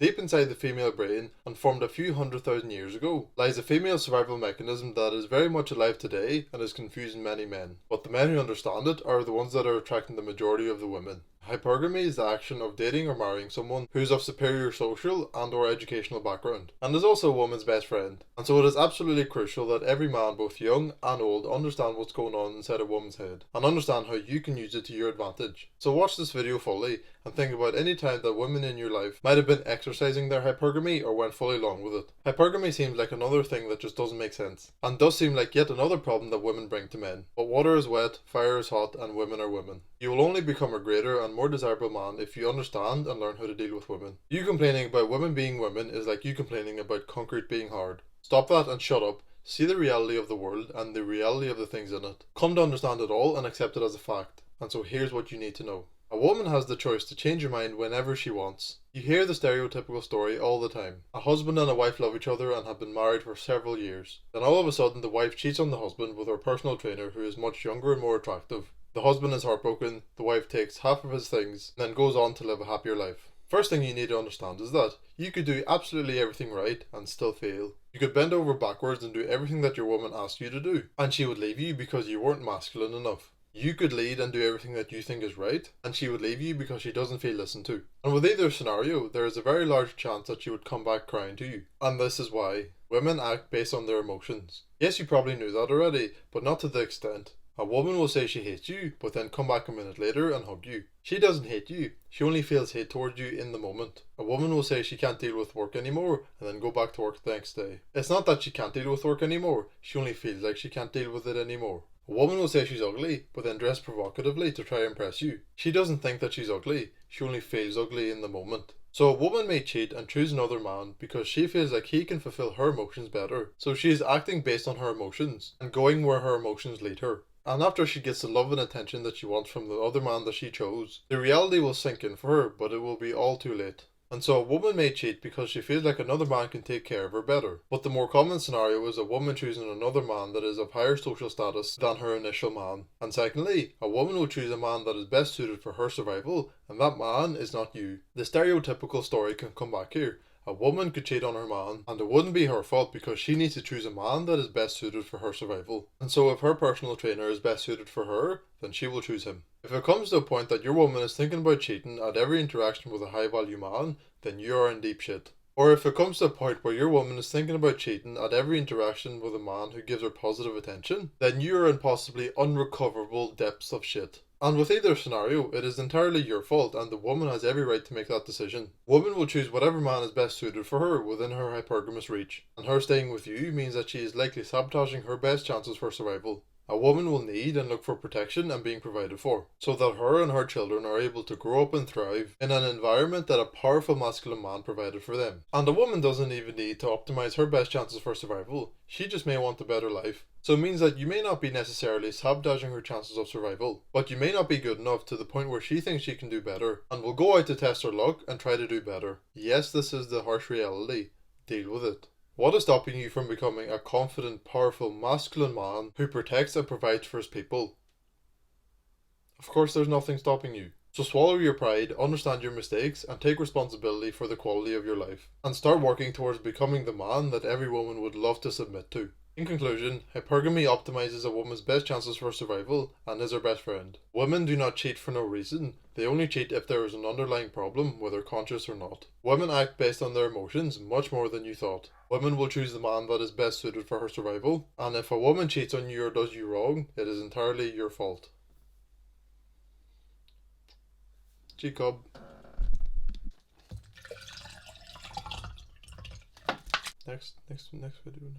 Deep inside the female brain, and formed a few 100,000 years ago, lies a female survival mechanism that is very much alive today and is confusing many men. But the men who understand it are the ones that are attracting the majority of the women. Hypergamy is the action of dating or marrying someone who is of superior social and or educational background, and is also a woman's best friend. And so it is absolutely crucial that every man, both young and old, understand what's going on inside a woman's head, and understand how you can use it to your advantage. So watch this video fully, and think about any time that women in your life might have been exercising their hypergamy or went fully along with it. Hypergamy seems like another thing that just doesn't make sense, and does seem like yet another problem that women bring to men. But water is wet, fire is hot, and women are women. You will only become a greater and more desirable man if you understand and learn how to deal with women. You complaining about women being women is like you complaining about concrete being hard. Stop that and shut up. See the reality of the world and the reality of the things in it. Come to understand it all and accept it as a fact. And so here's what you need to know. A woman has the choice to change her mind whenever she wants. You hear the stereotypical story all the time. A husband and a wife love each other and have been married for several years. Then all of a sudden the wife cheats on the husband with her personal trainer who is much younger and more attractive. The husband is heartbroken, the wife takes half of his things, and then goes on to live a happier life. First thing you need to understand is that you could do absolutely everything right and still fail. You could bend over backwards and do everything that your woman asked you to do, and she would leave you because you weren't masculine enough. You could lead and do everything that you think is right, and she would leave you because she doesn't feel listened to. And with either scenario, there is a very large chance that she would come back crying to you. And this is why. Women act based on their emotions. Yes, you probably knew that already, but not to the extent. A woman will say she hates you, but then come back a minute later and hug you. She doesn't hate you, she only feels hate towards you in the moment. A woman will say she can't deal with work anymore, and then go back to work the next day. It's not that she can't deal with work anymore, she only feels like she can't deal with it anymore. A woman will say she's ugly, but then dress provocatively to try and impress you. She doesn't think that she's ugly, she only feels ugly in the moment. So a woman may cheat and choose another man because she feels like he can fulfill her emotions better. So she is acting based on her emotions, and going where her emotions lead her. And after she gets the love and attention that she wants from the other man that she chose, the reality will sink in for her, but it will be all too late. And so a woman may cheat because she feels like another man can take care of her better. But the more common scenario is a woman choosing another man that is of higher social status than her initial man. And secondly, a woman will choose a man that is best suited for her survival, and that man is not you. The stereotypical story can come back here. A woman could cheat on her man, and it wouldn't be her fault because she needs to choose a man that is best suited for her survival. And so if her personal trainer is best suited for her, then she will choose him. If it comes to a point that your woman is thinking about cheating at every interaction with a high value man, then you are in deep shit. Or if it comes to a point where your woman is thinking about cheating at every interaction with a man who gives her positive attention, then you are in possibly unrecoverable depths of shit. And with either scenario, it is entirely your fault and the woman has every right to make that decision. Woman will choose whatever man is best suited for her within her hypergamous reach, and her staying with you means that she is likely sabotaging her best chances for survival. A woman will need and look for protection and being provided for, so that her and her children are able to grow up and thrive in an environment that a powerful masculine man provided for them. And a woman doesn't even need to optimize her best chances for survival, she just may want a better life. So it means that you may not be necessarily sabotaging her chances of survival, but you may not be good enough to the point where she thinks she can do better, and will go out to test her luck and try to do better. Yes, this is the harsh reality. Deal with it. What is stopping you from becoming a confident, powerful, masculine man who protects and provides for his people? Of course, there's nothing stopping you. So swallow your pride, understand your mistakes, and take responsibility for the quality of your life. And start working towards becoming the man that every woman would love to submit to. In conclusion, hypergamy optimizes a woman's best chances for survival and is her best friend. Women do not cheat for no reason, they only cheat if there is an underlying problem, whether conscious or not. Women act based on their emotions much more than you thought. Women will choose the man that is best suited for her survival, and if a woman cheats on you or does you wrong, it is entirely your fault. G-Cub. Next video.